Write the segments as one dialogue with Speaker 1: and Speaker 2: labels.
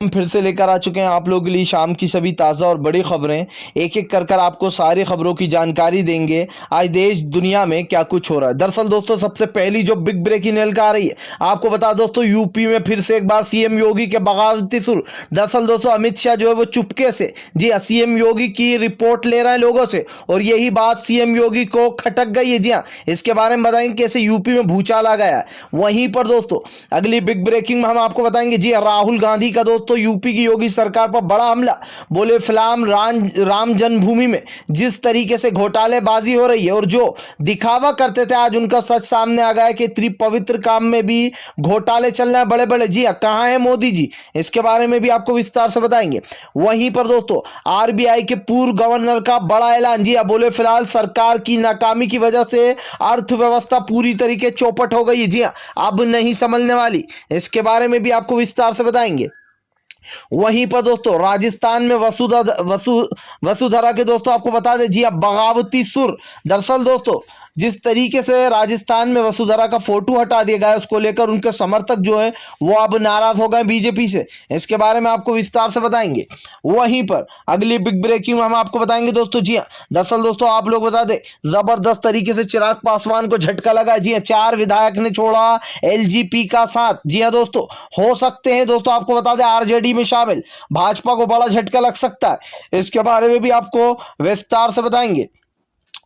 Speaker 1: फिर से लेकर आ चुके हैं आप लोगों के लिए शाम की सभी ताज़ा और बड़ी खबरें। एक एक कर आपको सारी खबरों की जानकारी देंगे आज देश दुनिया में क्या कुछ हो रहा है। दरअसल दोस्तों सबसे पहली जो बिग ब्रेकिंग न्यूज़ आ रही है आपको बता दोस्तों, यूपी में फिर से एक बार सीएम योगी के बगावती सुर। दरअसल दोस्तों अमित शाह जो है वो चुपके से जी हाँ सीएम योगी की रिपोर्ट ले रहे हैं लोगों से, और यही बात सीएम योगी को खटक गई है। जी हाँ, इसके बारे में बताएंगे कैसे यूपी में भूचाल आ गया है। वहीं पर दोस्तों अगली बिग ब्रेकिंग में हम आपको बताएंगे जी राहुल गांधी का दोस्तों यूपी की योगी सरकार पर बड़ा हमला। बोले फिलहाल राम जन्मभूमि में जिस तरीके से घोटालेबाजी हो रही है और जो दिखावा करते थे आज उनका सच सामने आ गया है कि त्रिपवित्र काम में भी घोटाले चल रहे हैं बड़े बड़े। जी कहां है मोदी जी, इसके बारे में भी आपको विस्तार से बताएंगे। वहीं पर दोस्तों आरबीआई के पूर्व गवर्नर का बड़ा ऐलान। जी बोले फिलहाल सरकार की नाकामी की वजह से अर्थव्यवस्था पूरी तरीके चौपट हो गई है। जी अब नहीं संभलने वाली, इसके बारे में भी आपको विस्तार से बताएंगे। वहीं पर दोस्तों राजस्थान में वसुधरा के दोस्तों आपको बता दें जी अब बगावती सुर। दरअसल दोस्तों जिस तरीके से राजस्थान में वसुधरा का फोटो हटा दिया गया उसको लेकर उनके समर्थक जो है वो अब नाराज हो गए बीजेपी से, इसके बारे में आपको विस्तार से बताएंगे। वहीं पर अगली बिग ब्रेकिंग हम आपको बताएंगे दोस्तों। जी हाँ, दरअसल दोस्तों आप लोग बता दें जबरदस्त तरीके से चिराग पासवान को झटका लगा। जी हाँ, 4 विधायक ने छोड़ा एलजेपी का साथ। जी हाँ दोस्तों, हो सकते हैं दोस्तों आपको बता दें आरजेडी में शामिल, भाजपा को बड़ा झटका लग सकता है, इसके बारे में भी आपको विस्तार से बताएंगे।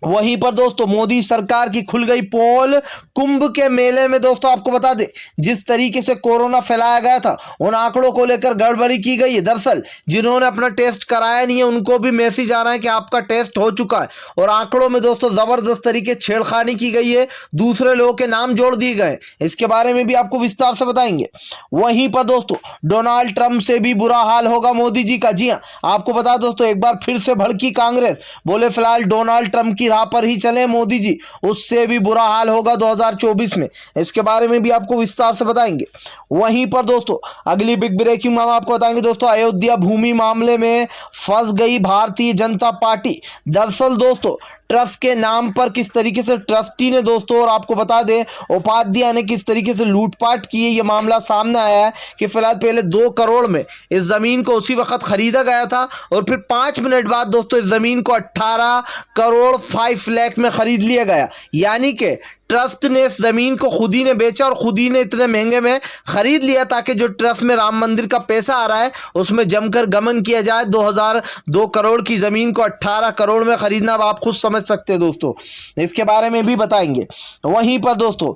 Speaker 1: वहीं पर दोस्तों मोदी सरकार की खुल गई पोल। कुंभ के मेले में दोस्तों आपको बता दें जिस तरीके से कोरोना फैलाया गया था उन आंकड़ों को लेकर गड़बड़ी की गई है। दरअसल जिन्होंने अपना टेस्ट कराया नहीं है उनको भी मैसेज आ रहा है कि आपका टेस्ट हो चुका है, और आंकड़ों में दोस्तों जबरदस्त तरीके छेड़खानी की गई है, दूसरे लोगों के नाम जोड़ दिए गए, इसके बारे में भी आपको विस्तार से बताएंगे। वहीं पर दोस्तों डोनाल्ड ट्रंप से भी बुरा हाल होगा मोदी जी का। जी हाँ, आपको बता दोस्तों एक बार फिर से भड़की कांग्रेस। बोले फिलहाल डोनाल्ड ट्रंप की राह पर ही चले मोदी जी, उससे भी बुरा हाल होगा 2024 में, इसके बारे में भी आपको विस्तार से बताएंगे। वहीं पर दोस्तों अगली बिग ब्रेकिंग में हम आपको बताएंगे दोस्तों अयोध्या भूमि मामले में फंस गई भारतीय जनता पार्टी। दरअसल दोस्तों ट्रस्ट के नाम पर किस तरीके से ट्रस्टी ने दोस्तों और आपको बता दें उपाध्याय ने किस तरीके से लूटपाट की है, ये मामला सामने आया है कि फिलहाल पहले 2 करोड़ में इस जमीन को उसी वक्त खरीदा गया था और फिर 5 मिनट बाद दोस्तों इस जमीन को 18 करोड़ 5 लाख में खरीद लिया गया। यानी कि ट्रस्ट ने इस जमीन को खुद ही ने बेचा और खुद ही ने इतने महंगे में खरीद लिया ताकि जो ट्रस्ट में राम मंदिर का पैसा आ रहा है उसमें जमकर गमन किया जाए। 2 करोड़ की जमीन को 18 करोड़ में खरीदना अब आप खुद समझ सकते हैं दोस्तों, इसके बारे में भी बताएंगे। वहीं पर दोस्तों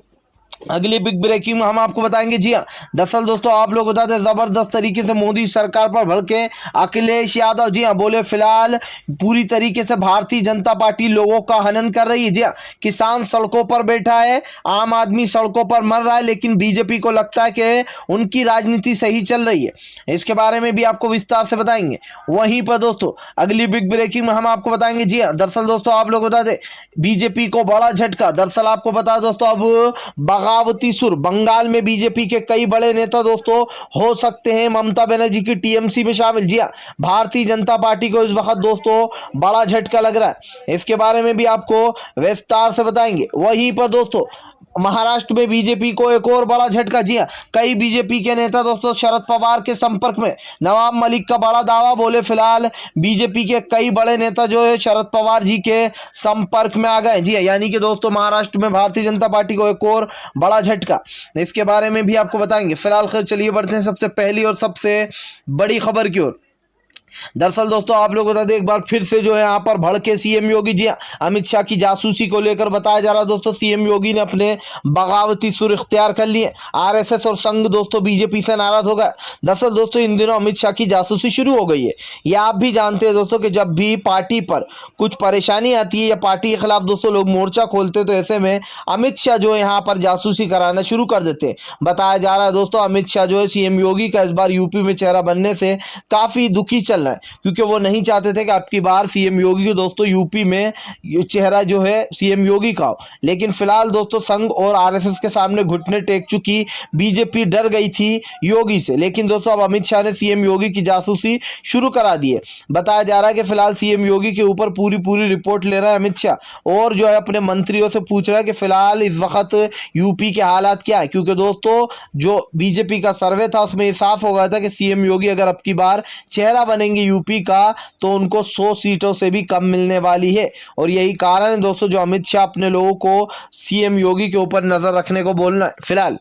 Speaker 1: अगली बिग ब्रेकिंग में हम आपको बताएंगे। जी हाँ, दरअसल दोस्तों आप लोग बताते हैं जबरदस्त तरीके से मोदी सरकार पर भड़के अखिलेश यादव। जी हाँ, बोले फिलहाल पूरी तरीके से भारतीय जनता पार्टी लोगों का हनन कर रही है। जी हाँ, किसान सड़कों पर बैठा है, आम आदमी सड़कों पर मर रहा है, लेकिन बीजेपी को लगता है कि उनकी राजनीति सही चल रही है, इसके बारे में भी आपको विस्तार से बताएंगे। वहीं पर दोस्तों अगली बिग ब्रेकिंग में हम आपको बताएंगे। जी हाँ, दरअसल दोस्तों आप लोग बता दें बीजेपी को बड़ा झटका। दरअसल आपको बता दोस्तों अब बगावती सुर। बंगाल में बीजेपी के कई बड़े नेता दोस्तों हो सकते हैं ममता बनर्जी की टीएमसी में शामिल। जी हाँ, भारतीय जनता पार्टी को इस वक्त दोस्तों बड़ा झटका लग रहा है, इसके बारे में भी आपको विस्तार से बताएंगे। वहीं पर दोस्तों महाराष्ट्र में बीजेपी को एक और बड़ा झटका। जी हाँ, कई बीजेपी के नेता दोस्तों शरद पवार के संपर्क में। नवाब मलिक का बड़ा दावा। बोले फिलहाल बीजेपी के कई बड़े नेता जो है शरद पवार जी के संपर्क में आ गए। जी हाँ, यानी कि दोस्तों महाराष्ट्र में भारतीय जनता पार्टी को एक और बड़ा झटका, इसके बारे में भी आपको बताएंगे। फिलहाल खैर चलिए बढ़ते हैं सबसे पहली और सबसे बड़ी खबर की ओर। दरअसल दोस्तों आप लोग बता दें एक बार फिर से जो है यहाँ पर भड़के सीएम योगी। जी अमित शाह की जासूसी को लेकर बताया जा रहा दोस्तों सीएम योगी ने अपने बगावती सुर इख्तियार कर लिए। आरएसएस और संघ दोस्तों बीजेपी से नाराज हो गए। दरअसल दोस्तों इन दिनों अमित शाह की जासूसी शुरू हो गई है। ये आप भी जानते हैं दोस्तों कि जब भी पार्टी पर कुछ परेशानी आती है या पार्टी के खिलाफ दोस्तों लोग मोर्चा खोलते हैं तो ऐसे में अमित शाह जो है यहाँ पर जासूसी कराना शुरू कर देते हैं। बताया जा रहा है दोस्तों अमित शाह जो है सीएम योगी का इस बार यूपी में चेहरा बनने से काफी दुखी चल बदलना है, क्योंकि वो नहीं चाहते थे कि आपकी बार सीएम योगी को दोस्तों यूपी में चेहरा जो है सीएम योगी का हो। लेकिन फिलहाल दोस्तों संघ और आरएसएस के सामने घुटने टेक चुकी बीजेपी डर गई थी योगी से। लेकिन दोस्तों अब अमित शाह ने सीएम योगी की जासूसी शुरू करा दी है। बताया जा रहा है कि फिलहाल सीएम योगी के ऊपर पूरी रिपोर्ट ले रहा है अमित शाह, और जो है अपने मंत्रियों से पूछ रहा है कि फिलहाल इस वक्त यूपी के हालात क्या है। क्योंकि दोस्तों जो बीजेपी का सर्वे था उसमें ये साफ हो गया था कि सीएम योगी अगर अब की बार चेहरा बनेंगे यूपी का तो उनको 100 सीटों से भी कम मिलने वाली है। और यही कारण है दोस्तों जो अमित शाह अपने लोगों को सीएम योगी के ऊपर नजर रखने को बोलना है फिलहाल।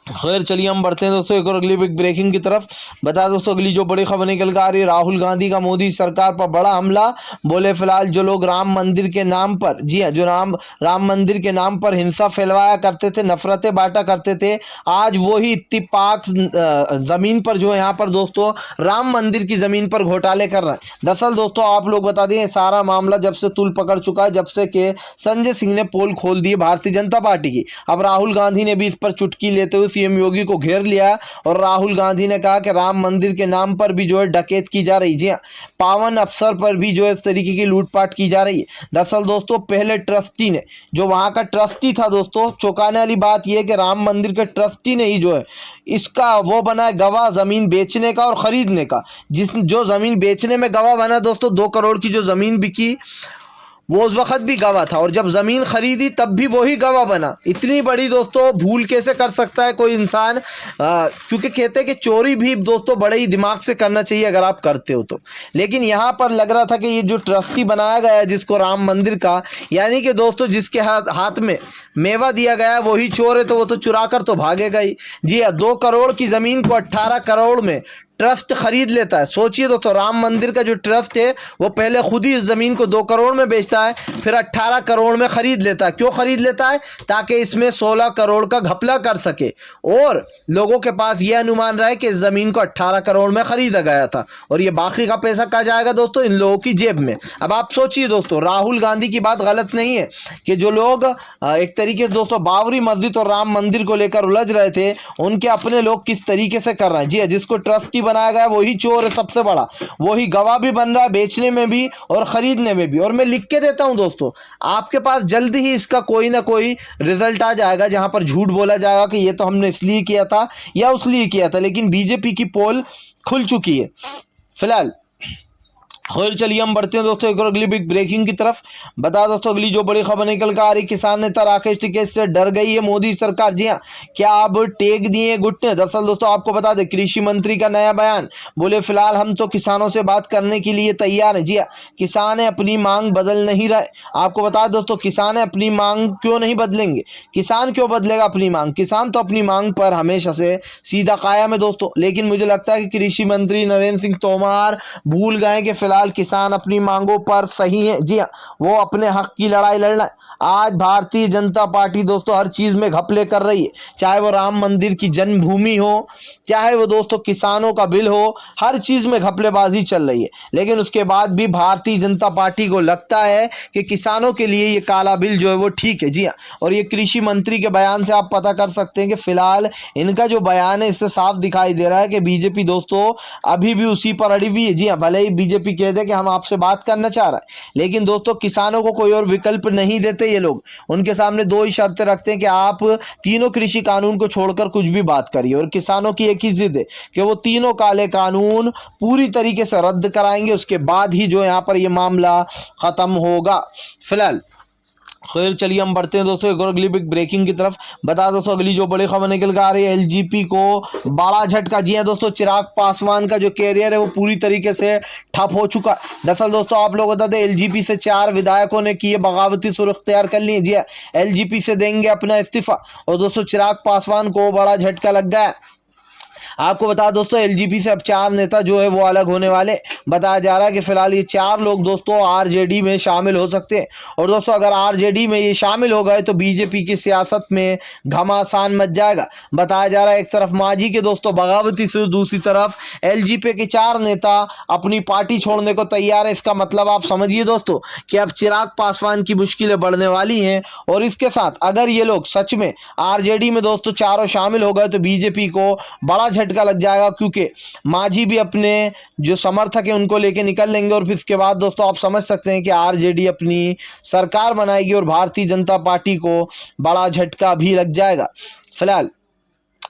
Speaker 1: खैर चलिए हम बढ़ते हैं दोस्तों एक और अगली बिग ब्रेकिंग की तरफ। बता दोस्तों अगली जो बड़ी खबर निकल कर आ रही है, राहुल गांधी का मोदी सरकार पर बड़ा हमला। बोले फिलहाल जो लोग राम मंदिर के नाम पर, जी हाँ, जो राम मंदिर के नाम पर हिंसा फैलवाया करते थे, नफरतें बांटा करते थे, आज वही इत्तेफाक जमीन पर जो है यहाँ पर दोस्तों राम मंदिर की जमीन पर घोटाले कर रहे हैं। दरअसल दोस्तों आप लोग बता दें सारा मामला जब से तूल पकड़ चुका है, जब से कि संजय सिंह ने पोल खोल दी भारतीय जनता पार्टी की। अब राहुल गांधी ने भी इस पर चुटकी लेते हुए सीएम योगी को घेर लिया और राहुल गांधी ने कहा कि राम मंदिर के नाम पर भी जो है डकैत की जा रही है। जी हाँ, पावन अवसर पर भी जो है इस तरीके की लूटपाट की जा रही है। दरअसल दोस्तों पहले ट्रस्टी ने, जो वहां का ट्रस्टी था दोस्तों, चौंकाने वाली बात यह है कि राम मंदिर के ट्रस्टी ने ही जो है इसका वो बना है गवाह जमीन बेचने का और खरीदने का। जो जमीन बेचने में गवाह बना दोस्तों 2 करोड़ की जो जमीन बिकी वो उस वक्त भी गवाह था, और जब ज़मीन खरीदी तब भी वही गवाह बना। इतनी बड़ी दोस्तों भूल कैसे कर सकता है कोई इंसान। क्योंकि कहते हैं कि चोरी भी दोस्तों बड़े ही दिमाग से करना चाहिए अगर आप करते हो तो। लेकिन यहाँ पर लग रहा था कि ये जो ट्रस्टी बनाया गया है जिसको राम मंदिर का, यानी कि दोस्तों जिसके हाथ में मेवा दिया गया है वही चोर है, तो वो तो चुरा कर तो भागेगा ही। जी हाँ, 2 करोड़ की ज़मीन को 18 करोड़ में ट्रस्ट खरीद लेता है। सोचिए दोस्तों, राम मंदिर का जो ट्रस्ट है वो पहले खुद ही इस ज़मीन को 2 करोड़ में बेचता है, फिर 18 करोड़ में खरीद लेता है। क्यों खरीद लेता है? ताकि इसमें 16 करोड़ का घपला कर सके, और लोगों के पास यह अनुमान रहा है कि इस ज़मीन को 18 करोड़ में खरीदा गया था, और ये बाकी का पैसा कहाँ जाएगा दोस्तों? इन लोगों की जेब में। अब आप सोचिए दोस्तों, राहुल गांधी की बात गलत नहीं है कि जो लोग एक तरीके से दोस्तों बाबरी मस्जिद और राम मंदिर को लेकर उलझ रहे थे, उनके अपने लोग किस तरीके से कर रहे हैं। जी हाँ, जिसको ट्रस्टी बनाया गया वही चोर है सबसे बड़ा, वही गवाह भी बन रहा है बेचने में भी और खरीदने में भी। और मैं लिख के देता हूं दोस्तों, आपके पास जल्दी ही इसका कोई ना कोई रिजल्ट आ जाएगा जहां पर झूठ बोला जाएगा कि ये तो हमने इसलिए किया था या उसलिए किया था। लेकिन बीजेपी की पोल खुल चुकी है फिलहाल। खैर चलिए हम बढ़ते हैं दोस्तों एक और अगली बिग ब्रेकिंग की तरफ। बता दोस्तों अगली जो बड़ी खबर निकल कर आ रही, किसान नेता राकेश टिकैत से डर गई है मोदी सरकार। जी हाँ, क्या अब टेक दिए घुटने। दरअसल दोस्तों आपको बता दें कृषि मंत्री का नया बयान। बोले फिलहाल हम तो किसानों से बात करने के लिए तैयार हैं। जी हाँ, किसान अपनी मांग बदल नहीं रहे। आपको बता दोस्तों किसान अपनी मांग क्यों नहीं बदलेंगे। किसान क्यों बदलेगा अपनी मांग? किसान तो अपनी मांग पर हमेशा से सीधा कायम है दोस्तों। लेकिन मुझे लगता है कि कृषि मंत्री नरेंद्र सिंह तोमर भूल गए कि फिलहाल किसान अपनी मांगों पर सही है। जी हाँ, वो अपने हक की लड़ाई लड़ रहा है। आज भारतीय जनता पार्टी दोस्तों हर चीज में घपले कर रही है, चाहे वो राम मंदिर की जन्मभूमि हो, चाहे वो दोस्तों किसानों का बिल हो, हर चीज में घपलेबाजी चल रही है। लेकिन उसके बाद भी भारतीय जनता पार्टी को लगता है कि किसानों के लिए ये काला बिल जो है वो ठीक है। जी हाँ, और ये कृषि मंत्री के बयान से आप पता कर सकते हैं कि फिलहाल इनका जो बयान है इससे साफ दिखाई दे रहा है कि बीजेपी दोस्तों अभी भी उसी पर अड़ी हुई है। जी हाँ, भले ही बीजेपी कह दे कि हम आपसे बात करना चाह रहा है, लेकिन दोस्तों किसानों को कोई और विकल्प नहीं देते ये लोग। उनके सामने 2 ही शर्तें रखते हैं कि आप तीनों कृषि कानून को छोड़कर कुछ भी बात करिए, और किसानों की एक ही जिद है कि वो तीनों काले कानून पूरी तरीके से रद्द कराएंगे, उसके बाद ही जो यहाँ पर ये मामला खत्म होगा फिलहाल। खैर चलिए हम बढ़ते हैं दोस्तों एक और अगली बिग ब्रेकिंग की तरफ। बता दोस्तों अगली जो बड़ी खबर निकल कर आ रही है, एलजीपी को बड़ा झटका। जी हां दोस्तों, चिराग पासवान का जो कैरियर है वो पूरी तरीके से ठप हो चुका। दरअसल दोस्तों आप लोग बता दें एलजीपी से 4 विधायकों ने किए बगावती सुर इख्तियार कर ली। जी हां, एलजीपी से देंगे अपना इस्तीफा, और दोस्तों चिराग पासवान को बड़ा झटका लग गया। आपको बता दोस्तों एलजीपी से अब 4 नेता जो है वो अलग होने वाले। बताया जा रहा है कि फिलहाल ये 4 लोग दोस्तों आरजेडी में शामिल हो सकते हैं, और दोस्तों अगर आरजेडी में ये शामिल हो गए तो बीजेपी की सियासत में घमासान मच जाएगा। बताया जा रहा है एक तरफ मांझी के दोस्तों बगावती से, दूसरी तरफ एलजीपी के 4 नेता अपनी पार्टी छोड़ने को तैयार है। इसका मतलब आप समझिए दोस्तों कि अब चिराग पासवान की मुश्किलें बढ़ने वाली हैं, और इसके साथ अगर ये लोग सच में आरजेडी में दोस्तों चारों शामिल हो गए तो बीजेपी को बड़ा बड़ा झटका लग जाएगा, क्योंकि मांझी भी अपने जो समर्थक हैं उनको लेके निकल लेंगे और फिर इसके बाद दोस्तों आप समझ सकते हैं कि आरजेडी अपनी सरकार बनाएगी और भारतीय जनता पार्टी को बड़ा झटका भी लग जाएगा। फिलहाल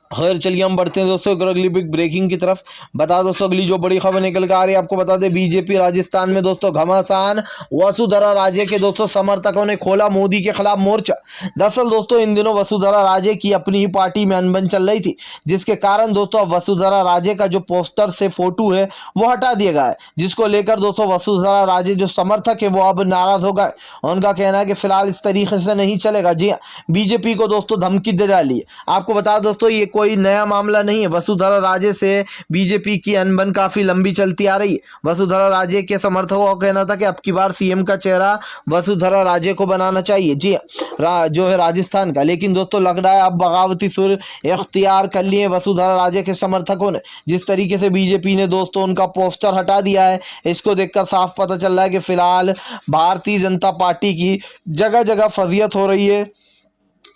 Speaker 1: खैर चलिए हम बढ़ते हैं दोस्तों एक और अगली बिग ब्रेकिंग की तरफ। बता दोस्तों अगली जो बड़ी खबर निकल कर आ रही है, आपको बता दें बीजेपी राजस्थान में दोस्तों घमासान। वसुंधरा राजे के दोस्तों समर्थकों ने खोला मोदी के खिलाफ मोर्चा। दरअसल दोस्तों इन दिनों वसुंधरा राजे की अपनी ही पार्टी में अनबन चल रही थी, जिसके कारण दोस्तों अब वसुंधरा राजे का जो पोस्टर से फोटो है वो हटा दिया गया है, जिसको लेकर दोस्तों वसुंधरा राजे जो समर्थक है वो अब नाराज हो गए। उनका कहना है कि फिलहाल इस तरीके से नहीं चलेगा। जी हाँ, बीजेपी को दोस्तों धमकी दे डाली है। आपको बता दोस्तों ये कोई नया मामला नहीं है। वसुंधरा राजे से बीजेपी की अनबन काफी लंबी चलती आ रही है। वसुंधरा राजे के समर्थकों का कहना था कि अब की बार सीएम का चेहरा वसुंधरा राजे को बनाना चाहिए, जी जो है राजस्थान का। लेकिन दोस्तों लग रहा है अब बगावती सुर इख्तियार कर लिए वसुंधरा राजे के समर्थकों ने। जिस तरीके से बीजेपी ने दोस्तों उनका पोस्टर हटा दिया है, इसको देखकर साफ पता चल रहा है कि फिलहाल भारतीय जनता पार्टी की जगह जगह फजीयत हो रही है,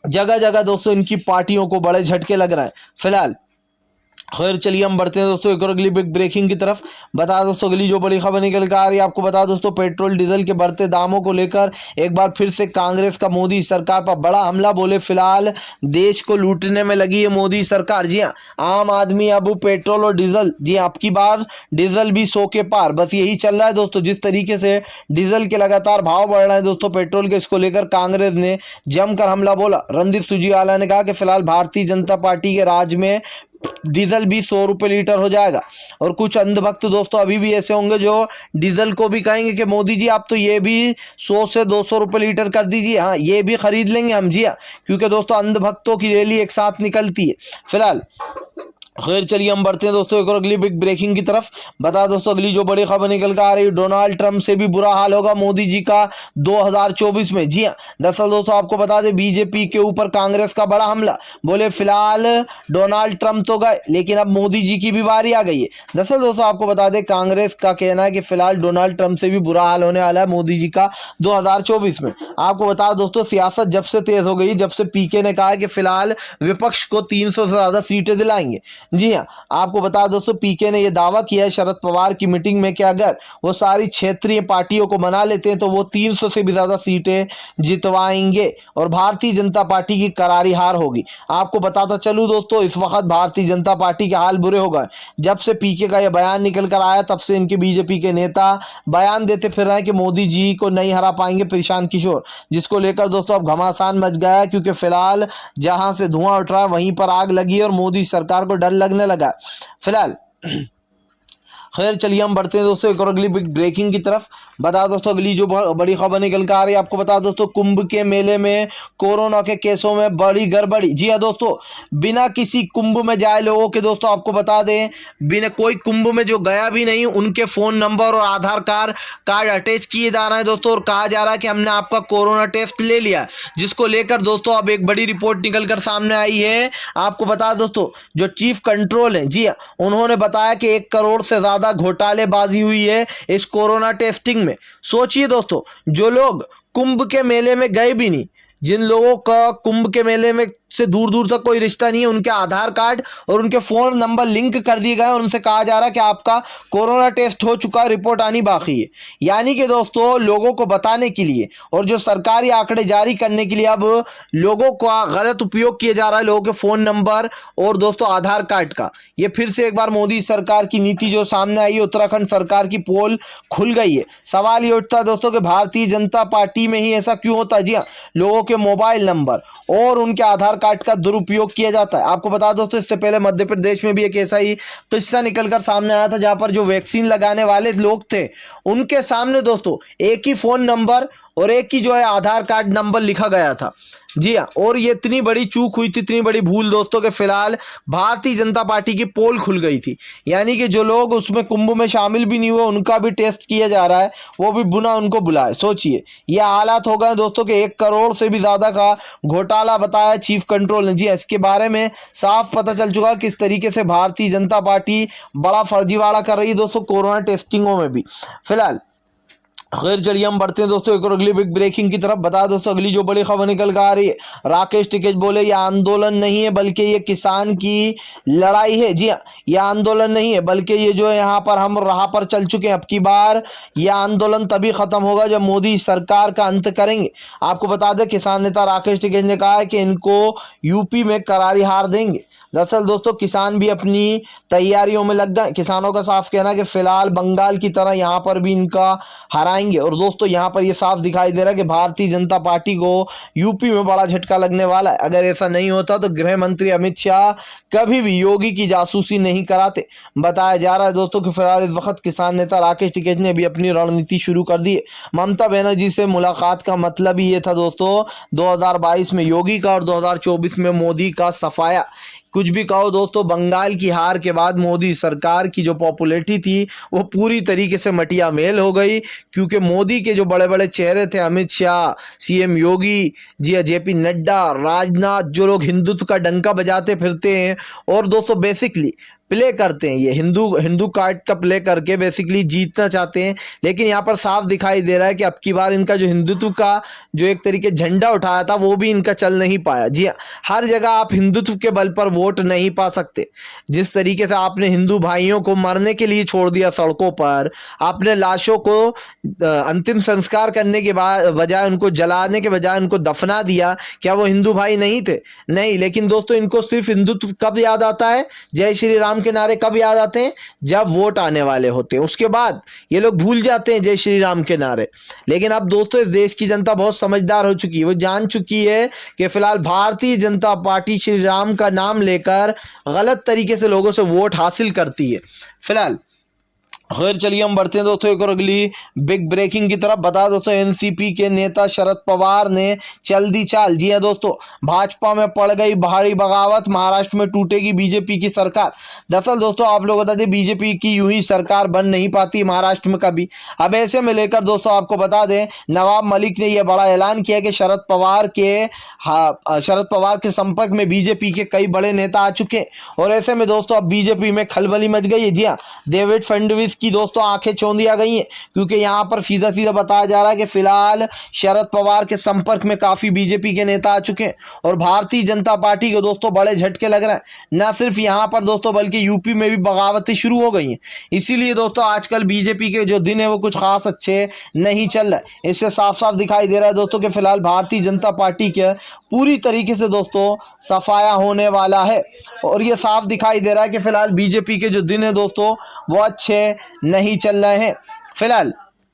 Speaker 1: जगह जगह दोस्तों इनकी पार्टियों को बड़े झटके लग रहे हैं। फिलहाल खैर चलिए हम बढ़ते हैं दोस्तों एक और अगली बिग ब्रेकिंग की तरफ। बता दोस्तों अगली जो बड़ी खबर निकल कर आ रही है, आपको बता दोस्तों पेट्रोल डीजल के बढ़ते दामों को लेकर एक बार फिर से कांग्रेस का मोदी सरकार पर बड़ा हमला। बोले फिलहाल देश को लूटने में लगी है मोदी सरकार। जी हाँ, आम आदमी अब पेट्रोल और डीजल, जी अब की बार डीजल भी 100 के पार, बस यही चल रहा है दोस्तों। जिस तरीके से डीजल के लगातार भाव बढ़ रहे हैं दोस्तों पेट्रोल के, इसको लेकर कांग्रेस ने जमकर हमला बोला। रणदीप सुरजेवाला ने कहा कि फिलहाल भारतीय जनता पार्टी के राज में डीजल भी 100 रुपये लीटर हो जाएगा। और कुछ अंधभक्त दोस्तों अभी भी ऐसे होंगे जो डीजल को भी कहेंगे कि मोदी जी आप तो ये भी 100 से 200 रुपये लीटर कर दीजिए, हाँ ये भी खरीद लेंगे हम। जी हाँ, क्योंकि दोस्तों अंधभक्तों की रैली एक साथ निकलती है। फिलहाल खैर चलिए हम बढ़ते हैं दोस्तों एक और अगली बिग ब्रेकिंग की तरफ। बता दोस्तों अगली जो बड़ी खबर निकल कर आ रही है, डोनाल्ड ट्रंप से भी बुरा हाल होगा मोदी जी का 2024 में। जी हाँ, दरअसल दोस्तों आपको बता दें बीजेपी के ऊपर कांग्रेस का बड़ा हमला। बोले फिलहाल डोनाल्ड ट्रंप तो गए, लेकिन अब मोदी जी की भी बारी आ गई है। दरअसल दोस्तों आपको बता दें कांग्रेस का कहना है कि फिलहाल डोनाल्ड ट्रंप से भी बुरा हाल होने वाला है मोदी जी का 2024 में। आपको बता दोस्तों सियासत जब से तेज हो गई, जब से पीके ने कहा है कि फिलहाल विपक्ष को 300 से ज्यादा सीटें दिलाएंगे। जी हाँ, आपको बता दोस्तों पीके ने यह दावा किया है शरद पवार की मीटिंग में कि अगर वो सारी क्षेत्रीय पार्टियों को मना लेते हैं तो वो 300 से भी ज्यादा सीटें जितवाएंगे और भारतीय जनता पार्टी की करारी हार होगी। आपको बताता चलूं दोस्तों इस वक्त भारतीय जनता पार्टी के हाल बुरे हो गए। जब से पीके का यह बयान निकल कर आया तब से इनके बीजेपी के नेता बयान देते फिर रहे हैं कि मोदी जी को नहीं हरा पाएंगे प्रशांत किशोर, जिसको लेकर दोस्तों अब घमासान मच गया है। क्योंकि फिलहाल जहां से धुआं उठ रहा है वहीं पर आग लगी है और मोदी सरकार को डर लगने लगा। फिलहाल खैर चलिए हम बढ़ते हैं दोस्तों एक और अगली बिग ब्रेकिंग की तरफ। बता दोस्तों अगली जो बड़ी खबर निकल कर आ रही है, आपको बता दोस्तों कुंभ के मेले में कोरोना के केसों में बड़ी गड़बड़ी। जी हाँ दोस्तों, बिना किसी कुंभ में जाए लोगों के दोस्तों आपको बता दें बिना कोई कुंभ में जो गया भी नहीं उनके फोन नंबर और आधार कार्ड अटैच किए जा रहे हैं दोस्तों, और कहा जा रहा है कि हमने आपका कोरोना टेस्ट ले लिया, जिसको लेकर दोस्तों अब एक बड़ी रिपोर्ट निकल कर सामने आई है। आपको बता दोस्तों जो चीफ कंट्रोल है, जी हाँ, उन्होंने बताया कि 1 करोड़ से ज्यादा घोटालेबाजी हुई है इस कोरोना टेस्टिंग में। सोचिए दोस्तों जो लोग कुंभ के मेले में गए भी नहीं, जिन लोगों का कुंभ के मेले में से दूर दूर तक कोई रिश्ता नहीं है, उनके आधार कार्ड और उनके फोन नंबर लिंक कर दिए गए और उनसे कहा जा रहा है कि आपका कोरोना टेस्ट हो चुका है, रिपोर्ट आनी बाकी है। यानी कि दोस्तों लोगों को बताने के लिए और जो सरकारी आंकड़े जारी करने के लिए अब लोगों का गलत उपयोग किया जा रहा है, लोगों के फोन नंबर और दोस्तों आधार कार्ड का। ये फिर से एक बार मोदी सरकार की नीति जो सामने आई है, उत्तराखंड सरकार की पोल खुल गई है। सवाल ये उठता है दोस्तों कि भारतीय जनता पार्टी में ही ऐसा क्यों होता है। जी हाँ, लोगों के मोबाइल नंबर और उनके आधार कार्ड का दुरुपयोग किया जाता है। आपको बता दोस्तों इससे पहले मध्य प्रदेश में भी एक ऐसा ही किस्सा निकलकर सामने आया था, जहां पर जो वैक्सीन लगाने वाले लोग थे उनके सामने दोस्तों एक ही फोन नंबर और एक ही जो है आधार कार्ड नंबर लिखा गया था। जी हाँ, और ये इतनी बड़ी चूक हुई थी, इतनी बड़ी भूल दोस्तों के फिलहाल भारतीय जनता पार्टी की पोल खुल गई थी। यानी कि जो लोग उसमें कुंभ में शामिल भी नहीं हुए उनका भी टेस्ट किया जा रहा है, वो भी बिना उनको बुलाए। सोचिए ये हालात हो गए दोस्तों के 1 करोड़ से भी ज्यादा का घोटाला बताया चीफ कंट्रोल ने। जी इसके बारे में साफ पता चल चुका किस तरीके से भारतीय जनता पार्टी बड़ा फर्जीवाड़ा कर रही है दोस्तों कोरोना टेस्टिंगों में भी। फिलहाल खैर चलिए हम बढ़ते हैं दोस्तों एक और अगली बिग ब्रेकिंग की तरफ। बता दोस्तों अगली जो बड़ी खबर निकल कर आ रही है, राकेश टिकैत बोले ये आंदोलन नहीं है बल्कि ये किसान की लड़ाई है। जी हाँ, ये आंदोलन नहीं है बल्कि ये जो है यहाँ पर हम राह पर चल चुके हैं। अब की बार ये आंदोलन तभी खत्म होगा जब मोदी सरकार का अंत करेंगे। आपको बता दें किसान नेता राकेश टिकैत ने कहा है कि इनको यूपी में करारी हार देंगे। दरअसल दोस्तों किसान भी अपनी तैयारियों में लग गए। किसानों का साफ कहना है कि फिलहाल बंगाल की तरह यहाँ पर भी इनका हराएंगे। और दोस्तों यहाँ पर ये साफ दिखाई दे रहा है कि भारतीय जनता पार्टी को यूपी में बड़ा झटका लगने वाला है। अगर ऐसा नहीं होता तो गृह मंत्री अमित शाह कभी भी योगी की जासूसी नहीं कराते। बताया जा रहा है दोस्तों कि फिलहाल इस वक्त किसान नेता राकेश टिकैत ने भी अपनी रणनीति शुरू कर दी है। ममता बनर्जी से मुलाकात का मतलब ही ये था दोस्तों 2022 में योगी का और 2024 में मोदी का सफाया। कुछ भी कहो दोस्तों, बंगाल की हार के बाद मोदी सरकार की जो पॉपुलैरिटी थी वो पूरी तरीके से मटिया मेल हो गई, क्योंकि मोदी के जो बड़े बड़े चेहरे थे अमित शाह, सीएम योगी जी, जेपी नड्डा, राजनाथ, जो लोग हिंदुत्व का डंका बजाते फिरते हैं और दोस्तों बेसिकली प्ले करते हैं, ये हिंदू कार्ड का प्ले करके बेसिकली जीतना चाहते हैं। लेकिन यहाँ पर साफ दिखाई दे रहा है कि अब की बार इनका जो हिंदुत्व का जो एक तरीके झंडा उठाया था वो भी इनका चल नहीं पाया। जी हाँ, हर जगह आप हिंदुत्व के बल पर वोट नहीं पा सकते। जिस तरीके से आपने हिंदू भाइयों को मरने के लिए छोड़ दिया सड़कों पर, आपने लाशों को अंतिम संस्कार करने के बजाय उनको जलाने के बजाय उनको दफना दिया, क्या वो हिंदू भाई नहीं थे? नहीं। लेकिन दोस्तों इनको सिर्फ हिंदुत्व कब याद आता है, जय श्री राम के नारे कब याद आते हैं? जब वोट आने वाले होते हैं। उसके बाद ये लोग भूल जाते हैं जय श्री राम के नारे। लेकिन अब दोस्तों इस देश की जनता बहुत समझदार हो चुकी है। वो जान चुकी है कि फिलहाल भारतीय जनता पार्टी श्री राम का नाम लेकर गलत तरीके से लोगों से वोट हासिल करती है फिलहाल। खैर चलिए हम बढ़ते हैं दोस्तों एक और अगली बिग ब्रेकिंग की तरफ। बता दोस्तों एनसीपी के नेता शरद पवार ने चल दी चाल। जी हां दोस्तों, भाजपा में पड़ गई भारी बगावत, महाराष्ट्र में टूटेगी बीजेपी की सरकार। दरअसल दोस्तों आप लोग बता दें बीजेपी की यूं ही सरकार बन नहीं पाती महाराष्ट्र में कभी। अब ऐसे में लेकर दोस्तों आपको बता दें नवाब मलिक ने यह बड़ा ऐलान किया कि शरद पवार के संपर्क में बीजेपी के कई बड़े नेता आ चुके। और ऐसे में दोस्तों अब बीजेपी में खलबली मच गई है। जी हाँ, डेविड फडणवीस की दोस्तों आंखें चौंधी आ गई हैं, क्योंकि यहां पर सीधा सीधा बताया जा रहा है कि फिलहाल शरद पवार के संपर्क में काफी बीजेपी के नेता आ चुके हैं और भारतीय जनता पार्टी को दोस्तों बड़े झटके लग रहे हैं। न सिर्फ यहां पर दोस्तों बल्कि यूपी में भी बगावतें शुरू हो गई हैं। इसीलिए दोस्तों आजकल बीजेपी के जो दिन है वो कुछ खास अच्छे नहीं चल रहे। इससे साफ साफ दिखाई दे रहा है दोस्तों कि फिलहाल भारतीय जनता पार्टी के पूरी तरीके से दोस्तों सफाया होने वाला है। और ये साफ दिखाई दे रहा है कि फिलहाल बीजेपी के जो दिन है दोस्तों वो अच्छे नहीं चल रहे हैं फिलहाल।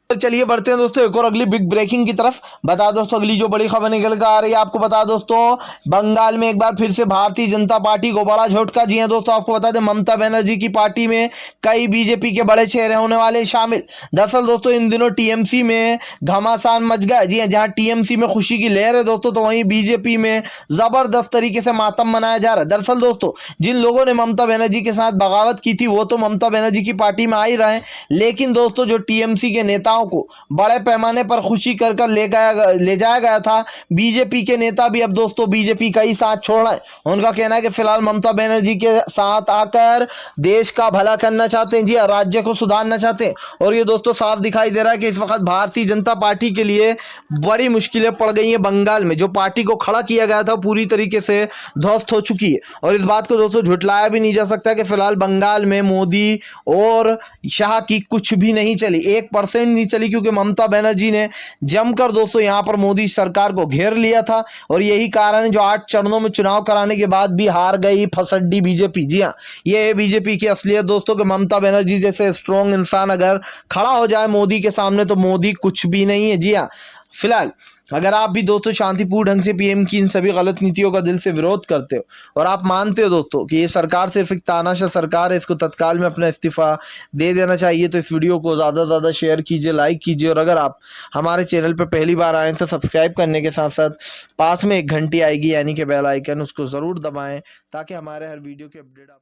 Speaker 1: तो चलिए बढ़ते हैं दोस्तों एक और अगली बिग ब्रेकिंग की तरफ। बता दोस्तों अगली जो बड़ी खबर निकल कर आ रही है, आपको बता दोस्तों बंगाल में एक बार फिर से भारतीय जनता पार्टी को बड़ा झटका। जी हां दोस्तों, आपको बता दें ममता बनर्जी की पार्टी में कई बीजेपी के बड़े चेहरे होने वाले शामिल। दरअसल दोस्तों इन दिनों टीएमसी में घमासान मच गया। जी हां, जहां टीएमसी में खुशी की लहर है दोस्तों, तो वहीं बीजेपी में जबरदस्त तरीके से मातम मनाया जा रहा है। दरअसल दोस्तों जिन लोगों ने ममता बनर्जी के साथ बगावत की थी वो तो ममता बनर्जी की पार्टी में आ ही रहे, लेकिन दोस्तों जो टीएमसी के नेता को बड़े पैमाने पर खुशी कर कर ले जाया गया था, बीजेपी के नेता भी अब दोस्तों बीजेपी का ही साथ छोड़ रहे हैं। उनका कहना है कि फिलहाल ममता बनर्जी के साथ आकर देश का भला करना चाहते हैं। जी राज्य को सुधारना चाहते हैं। और ये दोस्तों साफ दिखाई दे रहा है कि इस वक्त भारतीय जनता पार्टी के लिए बड़ी मुश्किलें पड़ गई हैं। बंगाल में जो पार्टी को खड़ा किया गया था पूरी तरीके से ध्वस्त हो चुकी है। और इस बात को दोस्तों झुटलाया भी नहीं जा सकता कि फिलहाल बंगाल में मोदी और शाह की कुछ भी नहीं चली, 1% नहीं चली, क्योंकि ममता बनर्जी ने जमकर दोस्तों यहां पर मोदी सरकार को घेर लिया था। और यही कारण है जो 8 चरणों में चुनाव कराने के बाद भी हार गई फसड्डी बीजेपी। जी हां, ये है बीजेपी की असलियत दोस्तों कि ममता बनर्जी जैसे स्ट्रॉन्ग इंसान अगर खड़ा हो जाए मोदी के सामने तो मोदी कुछ भी नहीं है। जी हां, फिलहाल अगर आप भी दोस्तों शांतिपूर्ण ढंग से पीएम की इन सभी गलत नीतियों का दिल से विरोध करते हो और आप मानते हो दोस्तों कि ये सरकार सिर्फ एक तानाशाह सरकार है, इसको तत्काल में अपना इस्तीफा दे देना चाहिए, तो इस वीडियो को ज़्यादा से ज़्यादा शेयर कीजिए, लाइक कीजिए। और अगर आप हमारे चैनल पर पहली बार आए तो सब्सक्राइब करने के साथ साथ पास में एक घंटी आएगी यानी कि बेल आइकन, उसको ज़रूर दबाएँ ताकि हमारे हर वीडियो के अपडेट आप